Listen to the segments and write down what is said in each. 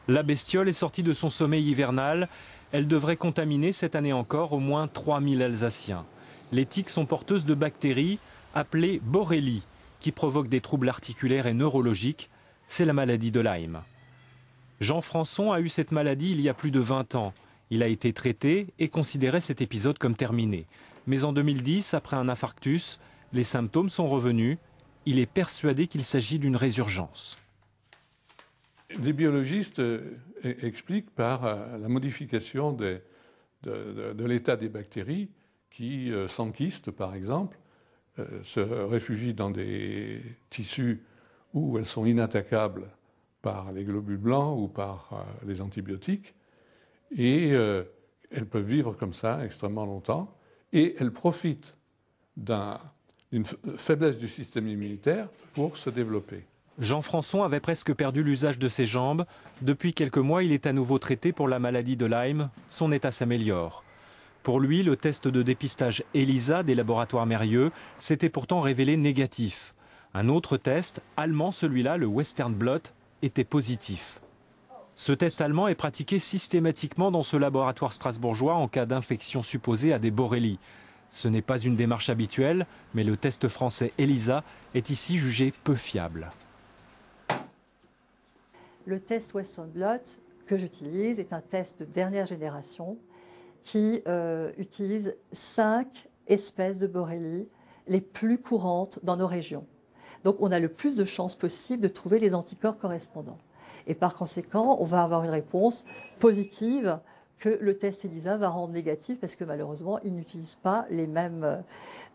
La bestiole est sortie de son sommeil hivernal. Elle devrait contaminer cette année encore au moins 3000 Alsaciens. Les tiques sont porteuses de bactéries appelées Borrelie, qui provoquent des troubles articulaires et neurologiques. C'est la maladie de Lyme. Jean Françon a eu cette maladie il y a plus de 20 ans. Il a été traité et considérait cet épisode comme terminé. Mais en 2010, après un infarctus, les symptômes sont revenus. Il est persuadé qu'il s'agit d'une résurgence. Les biologistes expliquent par la modification de l'état des bactéries qui s'enquistent, par exemple, se réfugient dans des tissus où elles sont inattaquables par les globules blancs ou par les antibiotiques. Et elles peuvent vivre comme ça extrêmement longtemps. Et elles profitent d'une faiblesse du système immunitaire pour se développer. Jean Françon avait presque perdu l'usage de ses jambes. Depuis quelques mois, il est à nouveau traité pour la maladie de Lyme. Son état s'améliore. Pour lui, le test de dépistage ELISA des laboratoires Mérieux s'était pourtant révélé négatif. Un autre test, allemand celui-là, le Western Blot, était positif. Ce test allemand est pratiqué systématiquement dans ce laboratoire strasbourgeois en cas d'infection supposée à des borrélies. Ce n'est pas une démarche habituelle, mais le test français ELISA est ici jugé peu fiable. Le test Western Blot que j'utilise est un test de dernière génération qui utilise 5 espèces de borrélies les plus courantes dans nos régions. Donc on a le plus de chances possible de trouver les anticorps correspondants. Et par conséquent, on va avoir une réponse positive que le test ELISA va rendre négatif parce que malheureusement, il n'utilise pas les mêmes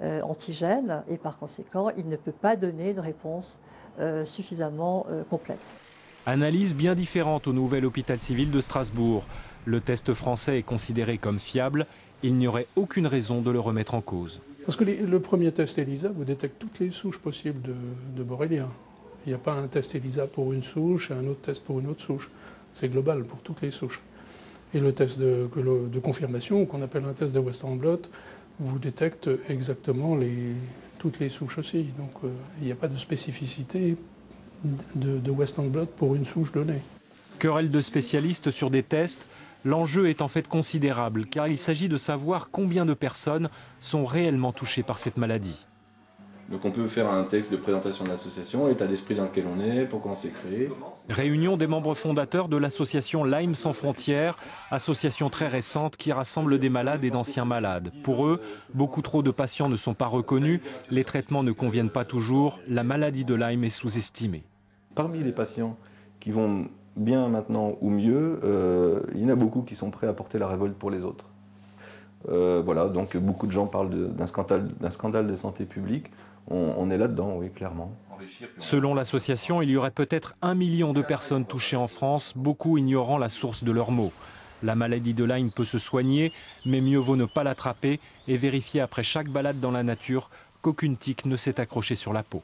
antigènes et par conséquent, il ne peut pas donner une réponse suffisamment complète. Analyse bien différente au nouvel hôpital civil de Strasbourg. Le test français est considéré comme fiable. Il n'y aurait aucune raison de le remettre en cause. Parce que le premier test ELISA vous détecte toutes les souches possibles de Borrelia. Il n'y a pas un test ELISA pour une souche et un autre test pour une autre souche. C'est global pour toutes les souches. Et le test de confirmation, qu'on appelle un test de Western Blot, vous détecte exactement toutes les souches aussi. Donc il n'y a pas de spécificité de Western Blot pour une souche donnée. Querelle de spécialistes sur des tests, l'enjeu est en fait considérable car il s'agit de savoir combien de personnes sont réellement touchées par cette maladie. Donc on peut faire un texte de présentation de l'association, l'état d'esprit dans lequel on est, pourquoi on s'est créé. Réunion des membres fondateurs de l'association Lyme sans frontières, association très récente qui rassemble des malades et d'anciens malades. Pour eux, beaucoup trop de patients ne sont pas reconnus, les traitements ne conviennent pas toujours, la maladie de Lyme est sous-estimée. Parmi les patients qui vont bien maintenant ou mieux, il y en a beaucoup qui sont prêts à porter la révolte pour les autres. Voilà, donc beaucoup de gens parlent d'un scandale de santé publique. On est là-dedans, oui, clairement. Selon l'association, il y aurait peut-être 1 million de personnes touchées en France, beaucoup ignorant la source de leurs maux. La maladie de Lyme peut se soigner, mais mieux vaut ne pas l'attraper et vérifier après chaque balade dans la nature qu'aucune tique ne s'est accrochée sur la peau.